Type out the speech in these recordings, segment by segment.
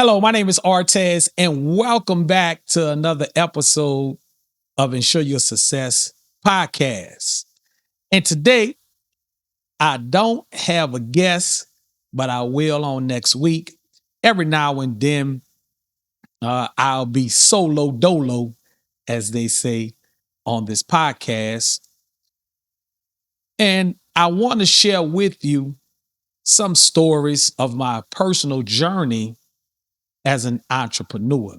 Hello, my name is Artez, and welcome back to another episode of Insure Your Success Podcast. And today, I don't have a guest, but I will on next week. Every now and then, I'll be solo dolo, as they say on this podcast. And I want to share with you some stories of my personal journey as an entrepreneur.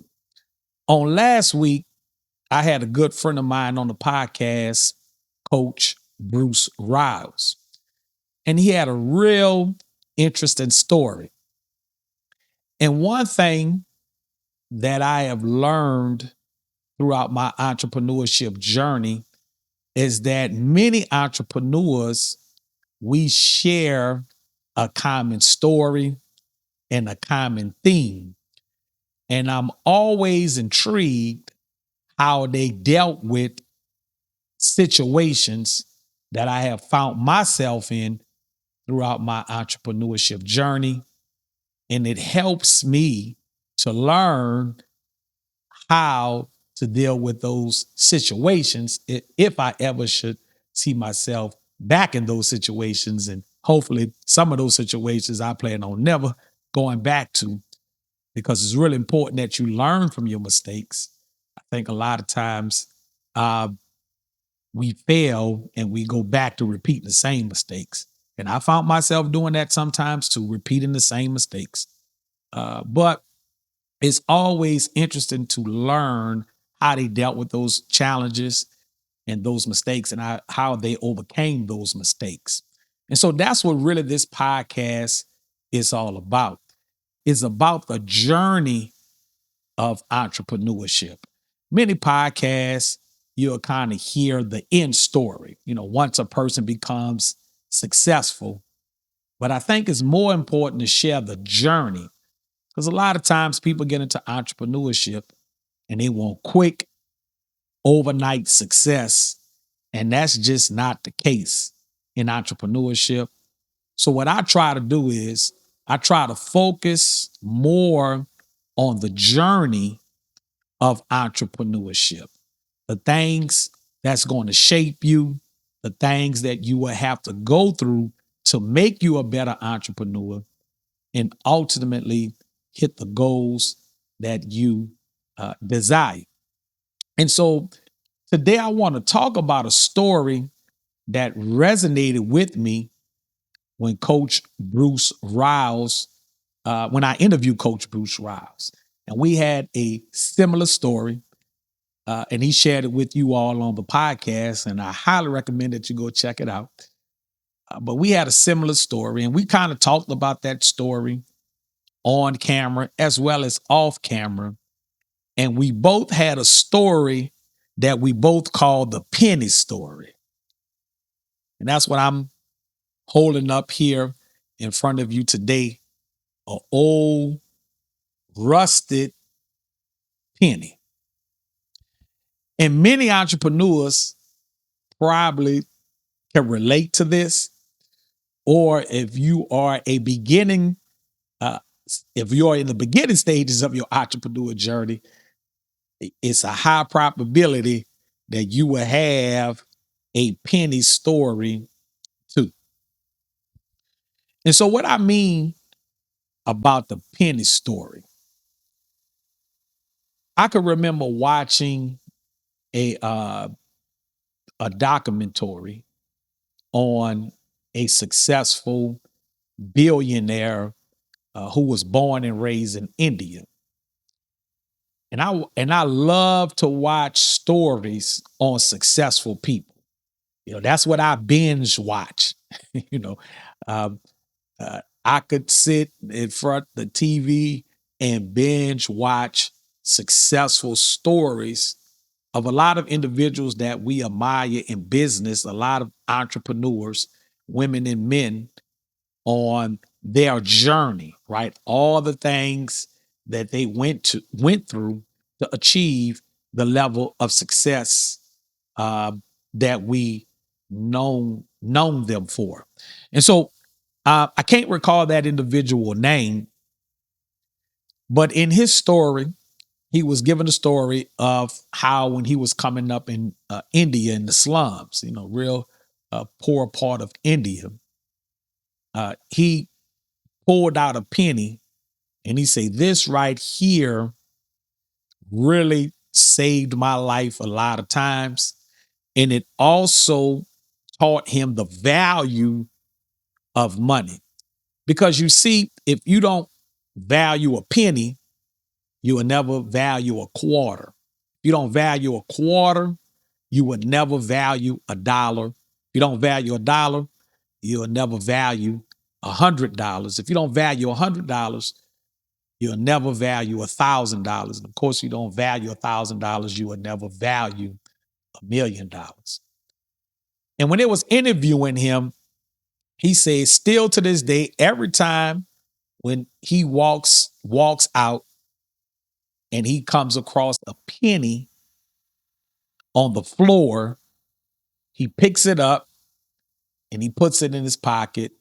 On last week, I had a good friend of mine on the podcast, Coach Bruce Riles, and he had a real interesting story. And one thing that I have learned throughout my entrepreneurship journey is that many entrepreneurs, we share a common story and a common theme. And I'm always intrigued how they dealt with situations that I have found myself in throughout my entrepreneurship journey. And it helps me to learn how to deal with those situations if I ever should see myself back in those situations. And hopefully, some of those situations I plan on never going back to, because it's really important that you learn from your mistakes. I think a lot of times, we fail and we go back to repeating the same mistakes. And I found myself doing that sometimes too, repeating the same mistakes. But it's always interesting to learn how they dealt with those challenges and those mistakes and how they overcame those mistakes. And so that's what really this podcast is all about. It's about the journey of entrepreneurship. Many podcasts, you'll kind of hear the end story, once a person becomes successful. But I think it's more important to share the journey, because a lot of times people get into entrepreneurship and they want quick, overnight success. And that's just not the case in entrepreneurship. So, what I try to do is I try to focus more on the journey of entrepreneurship, the things that's going to shape you, the things that you will have to go through to make you a better entrepreneur and ultimately hit the goals that you desire. And so today I want to talk about a story that resonated with me when Coach Bruce Riles, when I interviewed Coach Bruce Riles. And we had a similar story. And he shared it with you all on the podcast, and I highly recommend that you go check it out. But we had a similar story, and we kind of talked about that story on camera as well as off camera. And we both had a story that we both called the penny story. And that's what I'm holding up here in front of you today, an old rusted penny. And many entrepreneurs probably can relate to this. Or if you are a beginning, if you're in the beginning stages of your entrepreneur journey, it's a high probability that you will have a penny story too. And so, what I mean about the penny story, I can remember watching a uh, a documentary on a successful billionaire who was born and raised in India. And I love to watch stories on successful people. That's what I binge watch. you know, um, I could sit in front of the TV and binge watch successful stories of a lot of individuals that we admire in business, a lot of entrepreneurs, women and men, on their journey, right? All the things that they went through to achieve the level of success uh, that we known them for. And so I can't recall that individual name, But in his story, he was given a story of how when he was coming up in India in the slums, real poor part of India, he pulled out a penny and he said, "This right here really saved my life a lot of times." And it also taught him the value of money. Because you see, if you don't value a penny, you will never value a quarter. If you don't value a quarter, you will never value a dollar. If you don't value a dollar, you'll never value $100. If you don't value $100, you'll never value $1,000. And of course, you don't value $1,000, you will never value $1,000,000. And when it was interviewing him, he said, still to this day, every time when he walks out and he comes across a penny on the floor, he picks it up and he puts it in his pocket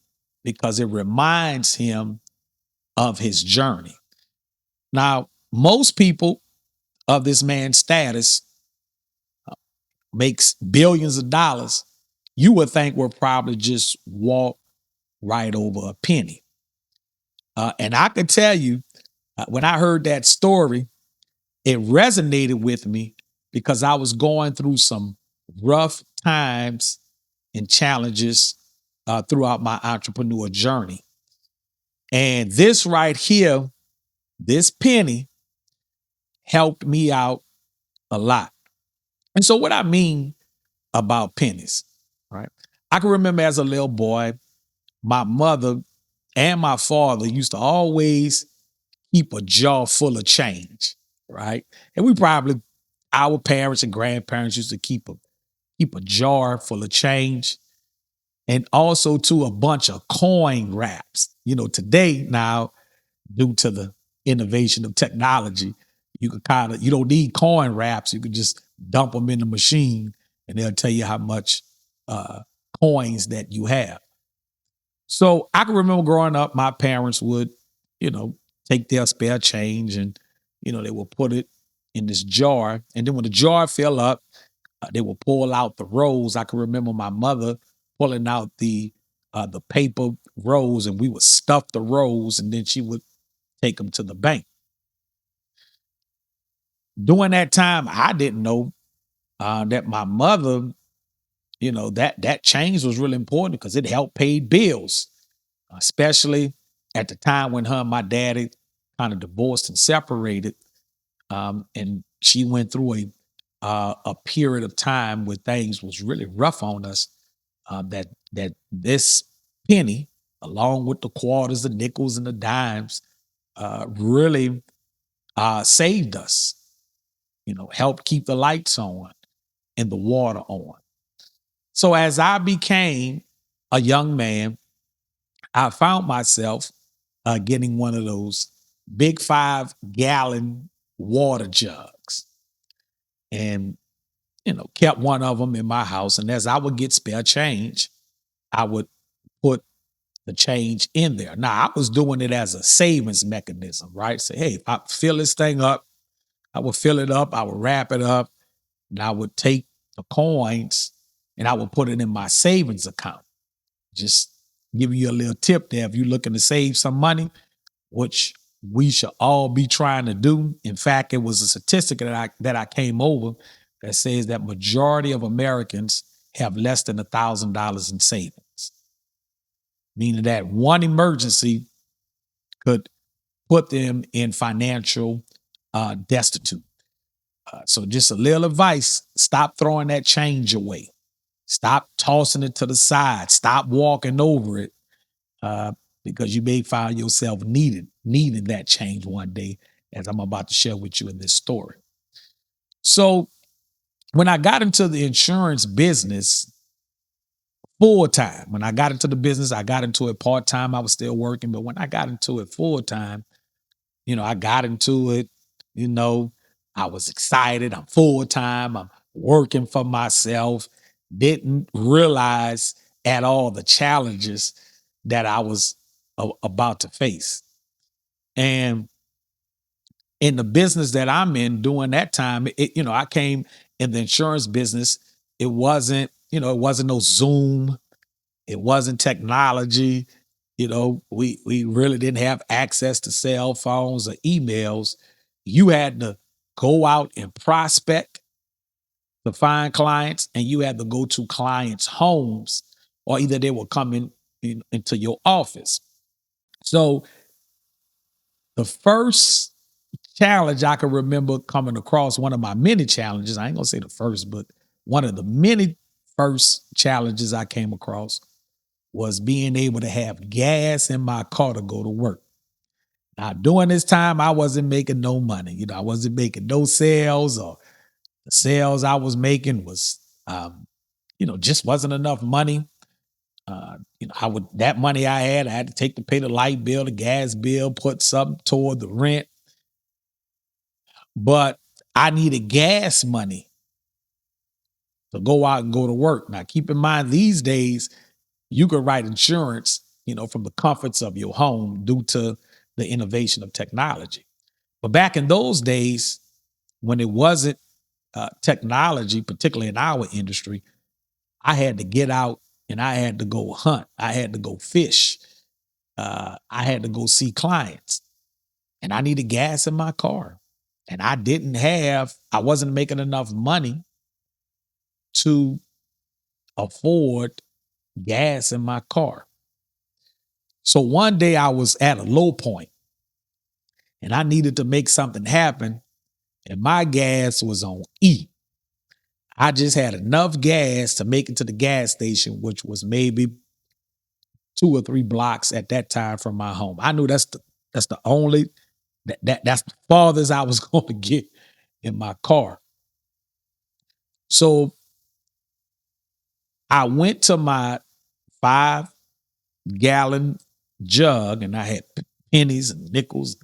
because it reminds him of his journey. Now, most people of this man's status makes billions of dollars. You would think will probably just walk right over a penny. And I can tell you, when I heard that story, it resonated with me because I was going through some rough times and challenges throughout my entrepreneur journey. And this right here, this penny helped me out a lot. And so, what I mean about pennies, right? I can remember as a little boy, my mother and my father used to always keep a jar full of change, right? And our parents and grandparents used to keep a jar full of change, and also to a bunch of coin wraps. Today now, due to the innovation of technology, you don't need coin wraps. You can just dump them in the machine and they'll tell you how much uh, coins that you have. So I can remember growing up, my parents would, take their spare change and, they would put it in this jar. And then when the jar filled up, they would pull out the rolls. I can remember my mother pulling out the paper rolls, and we would stuff the rolls, and then she would take them to the bank. During that time, I didn't know that my mother, that change was really important because it helped pay bills, especially at the time when her and my daddy kind of divorced and separated. And she went through a period of time where things was really rough on us. That this penny, along with the quarters, the nickels, and the dimes, really saved us. Helped keep the lights on and the water on. So as I became a young man, I found myself getting one of those big 5-gallon water jugs, and kept one of them in my house. And as I would get spare change, I would put the change in there. Now I was doing it as a savings mechanism, right? Say, hey, if I fill this thing up, I would fill it up, I would wrap it up, and I would take the coins and I would put it in my savings account. Just giving you a little tip there. If you're looking to save some money, which we should all be trying to do. In fact, it was a statistic that I came over that says that majority of Americans have less than $1,000 in savings, meaning that one emergency could put them in financial destitute. So just a little advice, stop throwing that change away. Stop tossing it to the side. Stop walking over it, because you may find yourself needing that change one day, as I'm about to share with you in this story. So when I got into the insurance business full time, when I got into the business, I got into it part time. I was still working, but when I got into it full time, I got into it, you know, I was excited. I'm full time. I'm working for myself. Didn't realize at all the challenges that I was about to face. And in the business that I'm in during that time, I came in the insurance business. It wasn't no Zoom. It wasn't technology. We really didn't have access to cell phones or emails. You had to go out and prospect to find clients, and you had to go to clients' homes, or either they were coming into your office. So the first challenge I can remember coming across, one of my many challenges, I ain't gonna say the first, but one of the many first challenges I came across was being able to have gas in my car to go to work. Now, during this time, I wasn't making no money. I wasn't making no sales, or the sales I was making was, just wasn't enough money. That money I had to take to pay the light bill, the gas bill, put something toward the rent. But I needed gas money to go out and go to work. Now, keep in mind, these days, you could write insurance, from the comforts of your home due to the innovation of technology. But back in those days, when it wasn't technology, particularly in our industry, I had to get out and I had to go hunt. I had to go fish. I had to go see clients, and I needed gas in my car. And I wasn't making enough money to afford gas in my car. So one day I was at a low point and I needed to make something happen, and my gas was on E. I just had enough gas to make it to the gas station, which was maybe 2 or 3 blocks at that time from my home. I knew that's the only that's the farthest I was going to get in my car. So I went to my 5-gallon jug, and I had pennies and nickels,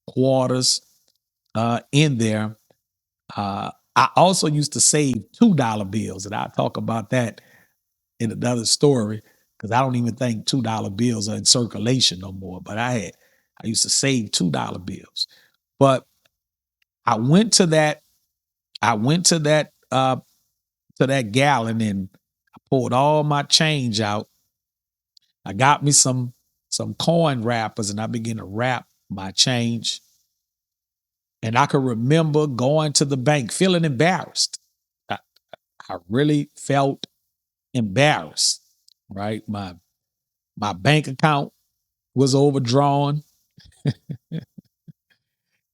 quarters in there. I also used to save $2 bills, and I'll talk about that in another story, because I don't even think $2 bills are in circulation no more. But I used to save $2 bills. But I went to that, I went to that gallon, and I pulled all my change out. I got me some coin wrappers, and I began to wrap my change. And I can remember going to the bank feeling embarrassed. I, I really felt embarrassed, right? My bank account was overdrawn,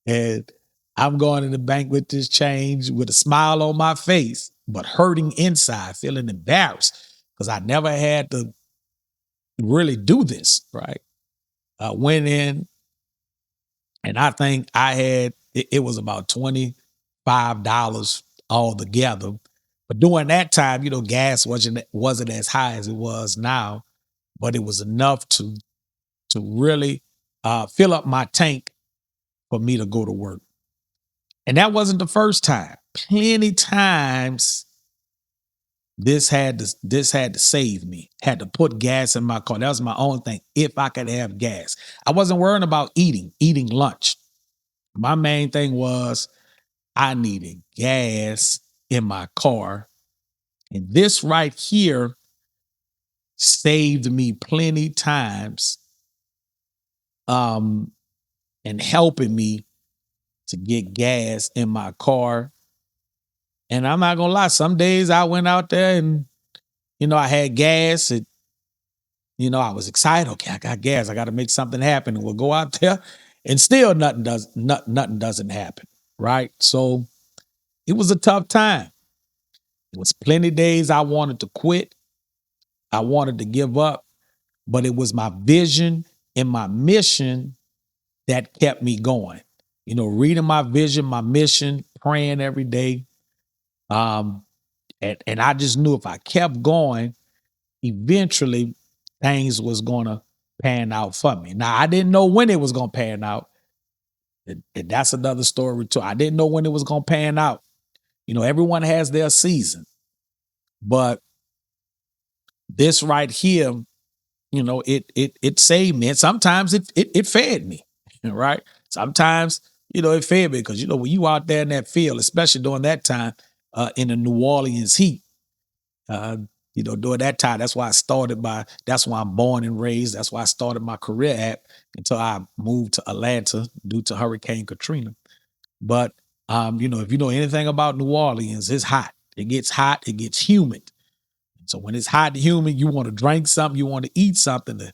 and I'm going to the bank with this change with a smile on my face, but hurting inside, feeling embarrassed because I never had to really do this, right? I went in, and I think it was about $25 altogether. But during that time, gas wasn't as high as it was now, but it was enough to really fill up my tank for me to go to work. And that wasn't the first time. Plenty times this had to save me. Had to put gas in my car. That was my own thing. If I could have gas, I wasn't worrying about eating lunch. My main thing was I needed gas in my car. And this right here saved me plenty times and helping me to get gas in my car. And I'm not gonna lie, some days I went out there and I had gas. I was excited. Okay, I got gas. I got to make something happen. And we'll go out there, and still nothing doesn't happen. Right. So it was a tough time. It was plenty days I wanted to quit. I wanted to give up, but it was my vision and my mission that kept me going. Reading my vision, my mission, praying every day. And I just knew if I kept going, eventually things was gonna pan out for me. Now, I didn't know when it was gonna pan out. And that's another story too. I didn't know when it was gonna pan out. Everyone has their season, but this right here, it saved me. And sometimes it fed me, right? Sometimes, it fed me because, when you out there in that field, especially during that time in the New Orleans heat, uh, during that time, that's why I'm born and raised. That's why I started my career at until I moved to Atlanta due to Hurricane Katrina. But, if you know anything about New Orleans, it's hot. It gets hot. It gets humid. So when it's hot and humid, you want to drink something, you want to eat something to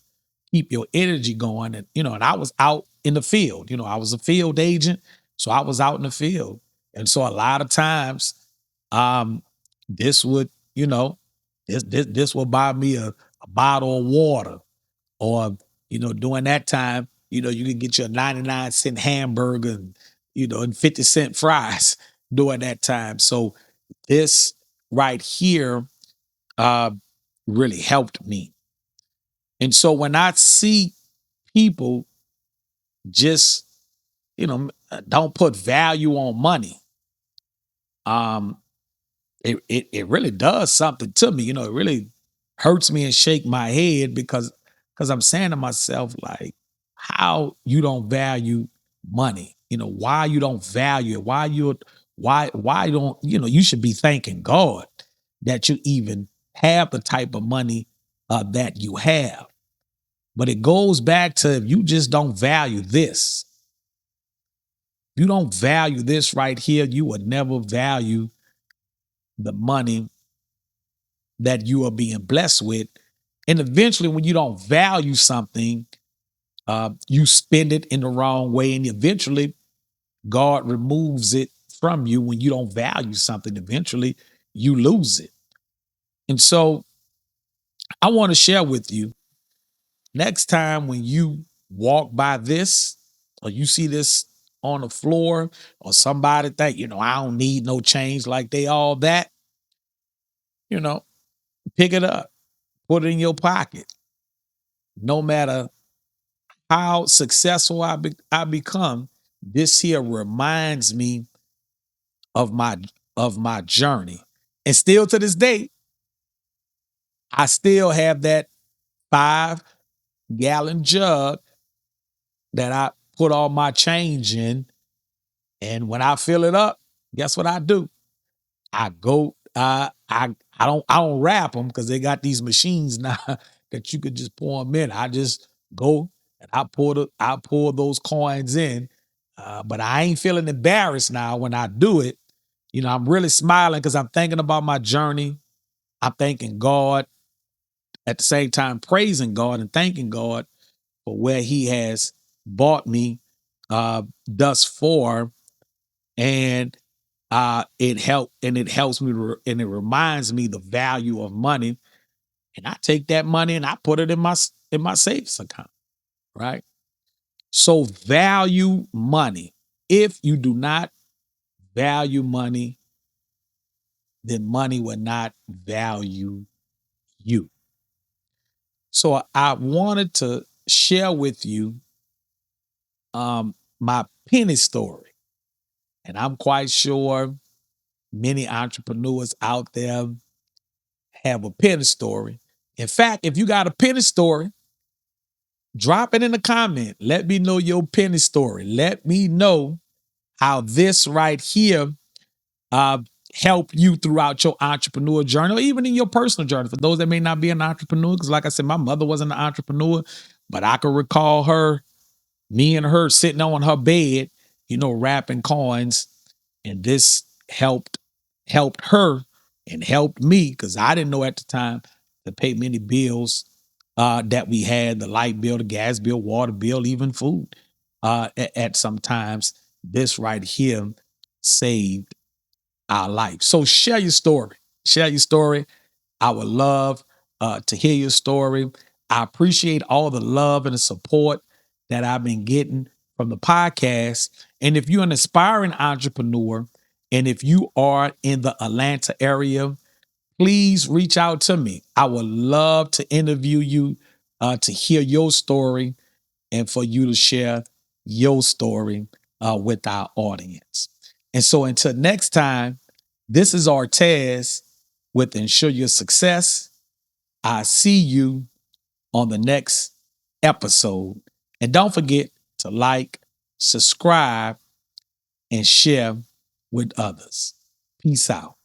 keep your energy going. And, and I was out in the field, I was a field agent. So I was out in the field. And so a lot of times, um, this would, this would buy me a bottle of water or, during that time, you can get your 99-cent hamburger and 50-cent fries during that time. So this right here uh, really helped me. And so when I see people just, don't put value on money, um, it really does something to me. It really hurts me and shake my head because I'm saying to myself, like, how you don't value money, why you don't value it, why don't, you should be thanking God that you even have the type of money that you have. But it goes back to if you just don't value this, you don't value this right here, you would never value the money that you are being blessed with. And eventually, when you don't value something, you spend it in the wrong way. And eventually, God removes it from you when you don't value something. Eventually, you lose it. And so, I want to share with you next time when you walk by this or you see this on the floor or somebody think, I don't need no change like they all that, you know, pick it up, put it in your pocket. No matter how successful I become, this here reminds me of my journey. And still to this day, I still have that 5-gallon jug that I put all my change in. And when I fill it up, guess what I do? I go, I don't wrap them because they got these machines now that you could just pour them in. I just go and I pour those coins in. But I ain't feeling embarrassed now when I do it. I'm really smiling because I'm thinking about my journey. I'm thanking God at the same time, praising God and thanking God for where He has brought me thus far. And it helps me and it reminds me the value of money. And I take that money and I put it in my savings account, right? So value money. If you do not value money, then money will not value you. So I wanted to share with you my penny story. And I'm quite sure many entrepreneurs out there have a penny story. In fact, if you got a penny story, drop it in the comment. Let me know your penny story. Let me know how this right here uh, help you throughout your entrepreneur journey or even in your personal journey. For those that may not be an entrepreneur, because like I said, my mother wasn't an entrepreneur, but I can recall me and her sitting on her bed, wrapping coins, and this helped her and helped me because I didn't know at the time to pay many bills that we had, the light bill, the gas bill, water bill, even food. At some times, this right here saved our life. So share your story. Share your story. I would love to hear your story. I appreciate all the love and the support that I've been getting from the podcast. And if you're an aspiring entrepreneur, and if you are in the Atlanta area, please reach out to me. I would love to interview you to hear your story and for you to share your story with our audience. And so until next time, this is Artez with Insure Your Success. I see you on the next episode. And don't forget to like, subscribe, and share with others. Peace out.